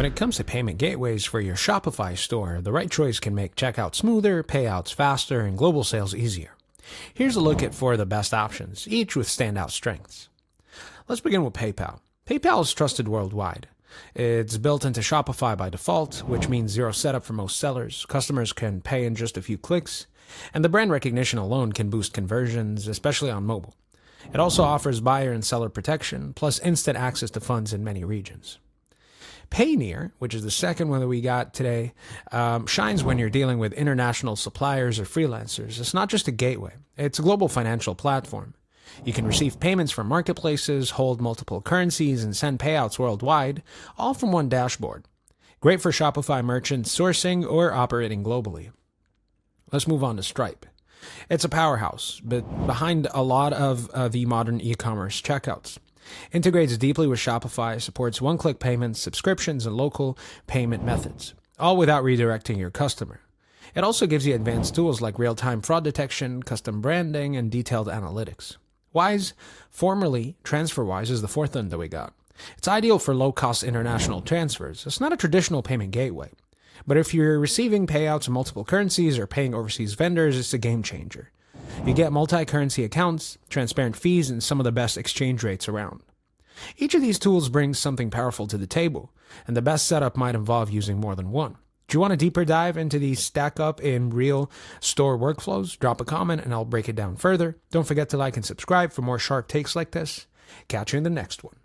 When it comes to payment gateways for your Shopify store, the right choice can make checkout smoother, payouts faster, and global sales easier. Here's a look at 4 of the best options, each with standout strengths. Let's begin with PayPal. PayPal is trusted worldwide. It's built into Shopify by default, which means zero setup for most sellers. Customers can pay in just a few clicks, and the brand recognition alone can boost conversions, especially on mobile. It also offers buyer and seller protection, plus instant access to funds in many regions. Payoneer, which is the second one that we got today, shines when you're dealing with international suppliers or freelancers. It's not just a gateway. It's a global financial platform. You can receive payments from marketplaces, hold multiple currencies, and send payouts worldwide, all from one dashboard. Great for Shopify merchants sourcing or operating globally. Let's move on to Stripe. It's a powerhouse, but behind a lot of the modern e-commerce checkouts. Integrates deeply with Shopify, supports one-click payments, subscriptions, and local payment methods, all without redirecting your customer. It also gives you advanced tools like real-time fraud detection, custom branding, and detailed analytics. Wise, formerly TransferWise, is the fourth one that we got. It's ideal for low-cost international transfers. It's not a traditional payment gateway, but if you're receiving payouts in multiple currencies or paying overseas vendors, it's a game changer. You get multi-currency accounts, transparent fees, and some of the best exchange rates around. Each of these tools brings something powerful to the table, and the best setup might involve using more than one. Do you want a deeper dive into these stack up in real store workflows? Drop a comment and I'll break it down further. Don't forget to like and subscribe for more sharp takes like this. Catch you in the next one.